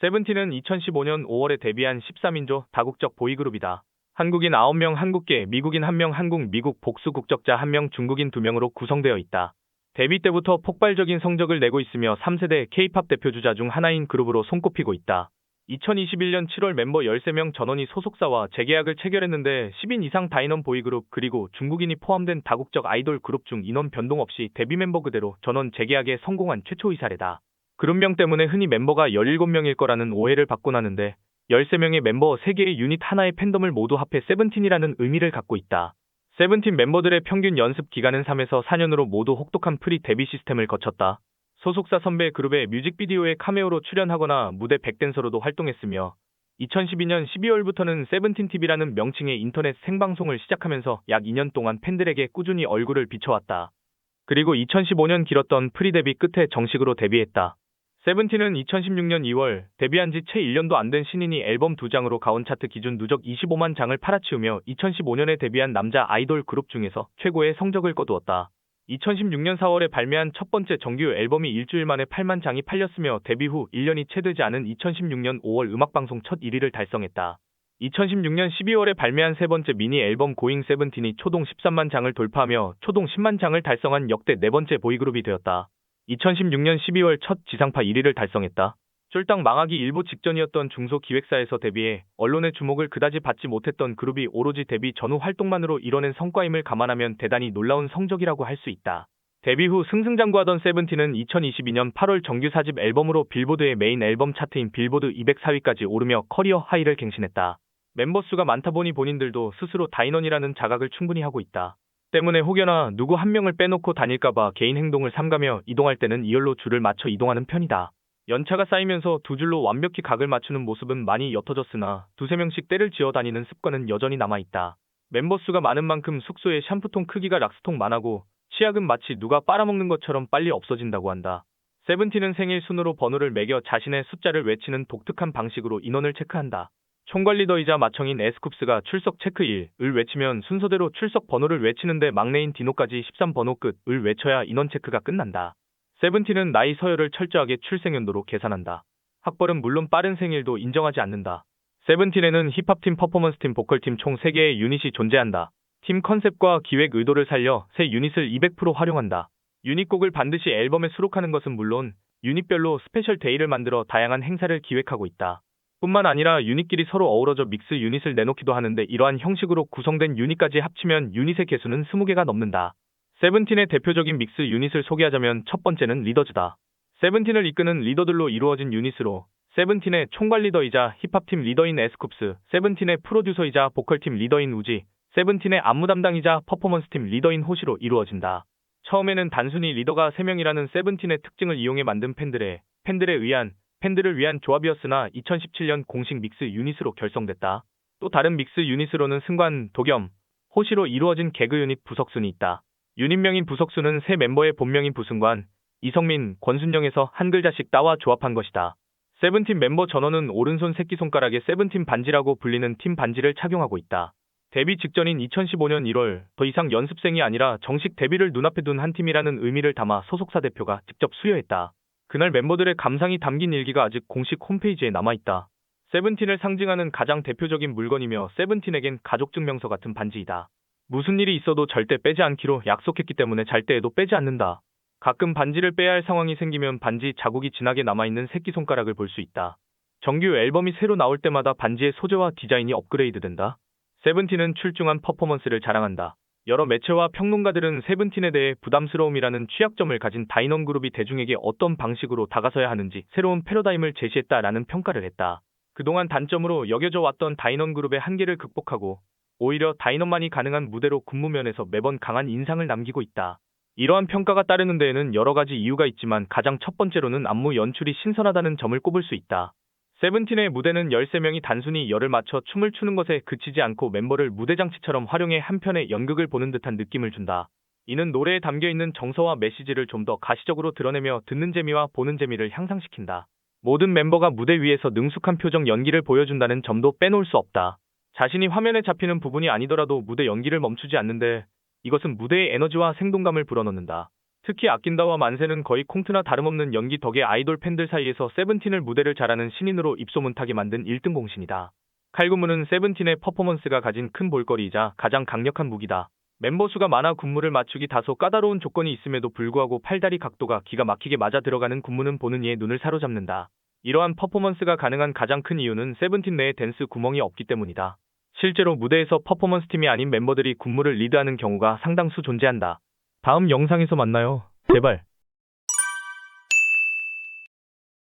세븐틴은 2015년 5월에 데뷔한 13인조 다국적 보이그룹이다. 한국인 9명, 한국계, 미국인 1명, 한국, 미국 복수 국적자 1명, 중국인 2명으로 구성되어 있다. 데뷔 때부터 폭발적인 성적을 내고 있으며 3세대 K-팝 대표주자 중 하나인 그룹으로 손꼽히고 있다. 2021년 7월 멤버 13명 전원이 소속사와 재계약을 체결했는데 10인 이상 다인원 보이그룹 그리고 중국인이 포함된 다국적 아이돌 그룹 중 인원 변동 없이 데뷔 멤버 그대로 전원 재계약에 성공한 최초의 사례다. 그룹명 때문에 흔히 멤버가 17명일 거라는 오해를 받곤 하는데 13명의 멤버 3개의 유닛 하나의 팬덤을 모두 합해 세븐틴이라는 의미를 갖고 있다. 세븐틴 멤버들의 평균 연습 기간은 3에서 4년으로 모두 혹독한 프리 데뷔 시스템을 거쳤다. 소속사 선배 그룹의 뮤직비디오에 카메오로 출연하거나 무대 백댄서로도 활동했으며 2012년 12월부터는 세븐틴TV라는 명칭의 인터넷 생방송을 시작하면서 약 2년 동안 팬들에게 꾸준히 얼굴을 비춰왔다. 그리고 2015년 길었던 프리 데뷔 끝에 정식으로 데뷔했다. 세븐틴은 2016년 2월 데뷔한 지 채 1년도 안 된 신인이 앨범 2장으로 가온 차트 기준 누적 25만 장을 팔아치우며 2015년에 데뷔한 남자 아이돌 그룹 중에서 최고의 성적을 거두었다. 2016년 4월에 발매한 첫 번째 정규 앨범이 일주일 만에 8만 장이 팔렸으며 데뷔 후 1년이 채 되지 않은 2016년 5월 음악방송 첫 1위를 달성했다. 2016년 12월에 발매한 세 번째 미니 앨범 고잉 세븐틴이 초동 13만 장을 돌파하며 초동 10만 장을 달성한 역대 네 번째 보이그룹이 되었다. 2016년 12월 첫 지상파 1위를 달성했다. 쫄딱 망하기 일보 직전이었던 중소기획사에서 데뷔해 언론의 주목을 그다지 받지 못했던 그룹이 오로지 데뷔 전후 활동만으로 이뤄낸 성과임을 감안하면 대단히 놀라운 성적이라고 할 수 있다. 데뷔 후 승승장구하던 세븐틴은 2022년 8월 정규 4집 앨범으로 빌보드의 메인 앨범 차트인 빌보드 204위까지 오르며 커리어 하이를 갱신했다. 멤버 수가 많다 보니 본인들도 스스로 다인원이라는 자각을 충분히 하고 있다. 때문에 혹여나 누구 한 명을 빼놓고 다닐까봐 개인 행동을 삼가며 이동할 때는 2열로 줄을 맞춰 이동하는 편이다. 연차가 쌓이면서 두 줄로 완벽히 각을 맞추는 모습은 많이 옅어졌으나 두세 명씩 때를 지어 다니는 습관은 여전히 남아있다. 멤버 수가 많은 만큼 숙소의 샴푸통 크기가 락스통만 하고 치약은 마치 누가 빨아먹는 것처럼 빨리 없어진다고 한다. 세븐틴은 생일 순으로 번호를 매겨 자신의 숫자를 외치는 독특한 방식으로 인원을 체크한다. 총괄리더이자 마청인 에스쿱스가 출석 체크 1을 외치면 순서대로 출석 번호를 외치는데 막내인 디노까지 13번호 끝을 외쳐야 인원 체크가 끝난다. 세븐틴은 나이 서열을 철저하게 출생연도로 계산한다. 학벌은 물론 빠른 생일도 인정하지 않는다. 세븐틴에는 힙합팀, 퍼포먼스팀, 보컬팀 총 3개의 유닛이 존재한다. 팀 컨셉과 기획 의도를 살려 새 유닛을 200% 활용한다. 유닛곡을 반드시 앨범에 수록하는 것은 물론 유닛별로 스페셜 데이를 만들어 다양한 행사를 기획하고 있다. 뿐만 아니라 유닛끼리 서로 어우러져 믹스 유닛을 내놓기도 하는데 이러한 형식으로 구성된 유닛까지 합치면 유닛의 개수는 20개가 넘는다. 세븐틴의 대표적인 믹스 유닛을 소개하자면 첫 번째는 리더즈다. 세븐틴을 이끄는 리더들로 이루어진 유닛으로 세븐틴의 총괄 리더이자 힙합팀 리더인 에스쿱스, 세븐틴의 프로듀서이자 보컬팀 리더인 우지, 세븐틴의 안무 담당이자 퍼포먼스팀 리더인 호시로 이루어진다. 처음에는 단순히 리더가 3명이라는 세븐틴의 특징을 이용해 만든 팬들을 위한 조합이었으나 2017년 공식 믹스 유닛으로 결성됐다. 또 다른 믹스 유닛으로는 승관, 도겸, 호시로 이루어진 개그 유닛 부석순이 있다. 유닛명인 부석순은 세 멤버의 본명인 부승관, 이성민, 권순영에서 한 글자씩 따와 조합한 것이다. 세븐틴 멤버 전원은 오른손 새끼손가락에 세븐틴 반지라고 불리는 팀 반지를 착용하고 있다. 데뷔 직전인 2015년 1월 더 이상 연습생이 아니라 정식 데뷔를 눈앞에 둔 한 팀이라는 의미를 담아 소속사 대표가 직접 수여했다. 그날 멤버들의 감상이 담긴 일기가 아직 공식 홈페이지에 남아있다. 세븐틴을 상징하는 가장 대표적인 물건이며 세븐틴에겐 가족증명서 같은 반지이다. 무슨 일이 있어도 절대 빼지 않기로 약속했기 때문에 잘 때에도 빼지 않는다. 가끔 반지를 빼야 할 상황이 생기면 반지 자국이 진하게 남아있는 새끼손가락을 볼 수 있다. 정규 앨범이 새로 나올 때마다 반지의 소재와 디자인이 업그레이드된다. 세븐틴은 출중한 퍼포먼스를 자랑한다. 여러 매체와 평론가들은 세븐틴에 대해 부담스러움이라는 취약점을 가진 다인원 그룹이 대중에게 어떤 방식으로 다가서야 하는지 새로운 패러다임을 제시했다라는 평가를 했다. 그동안 단점으로 여겨져 왔던 다인원 그룹의 한계를 극복하고 오히려 다인원만이 가능한 무대로 군무면에서 매번 강한 인상을 남기고 있다. 이러한 평가가 따르는 데에는 여러 가지 이유가 있지만 가장 첫 번째로는 안무 연출이 신선하다는 점을 꼽을 수 있다. 세븐틴의 무대는 13명이 단순히 열을 맞춰 춤을 추는 것에 그치지 않고 멤버를 무대장치처럼 활용해 한편의 연극을 보는 듯한 느낌을 준다. 이는 노래에 담겨있는 정서와 메시지를 좀 더 가시적으로 드러내며 듣는 재미와 보는 재미를 향상시킨다. 모든 멤버가 무대 위에서 능숙한 표정 연기를 보여준다는 점도 빼놓을 수 없다. 자신이 화면에 잡히는 부분이 아니더라도 무대 연기를 멈추지 않는데 이것은 무대의 에너지와 생동감을 불어넣는다. 특히 아낀다와 만세는 거의 콩트나 다름없는 연기 덕에 아이돌 팬들 사이에서 세븐틴을 무대를 잘하는 신인으로 입소문타게 만든 1등 공신이다. 칼군무는 세븐틴의 퍼포먼스가 가진 큰 볼거리이자 가장 강력한 무기다. 멤버 수가 많아 군무를 맞추기 다소 까다로운 조건이 있음에도 불구하고 팔다리 각도가 기가 막히게 맞아 들어가는 군무는 보는 이의 눈을 사로잡는다. 이러한 퍼포먼스가 가능한 가장 큰 이유는 세븐틴 내에 댄스 구멍이 없기 때문이다. 실제로 무대에서 퍼포먼스 팀이 아닌 멤버들이 군무를 리드하는 경우가 상당수 존재한다. 다음 영상에서 만나요. 제발.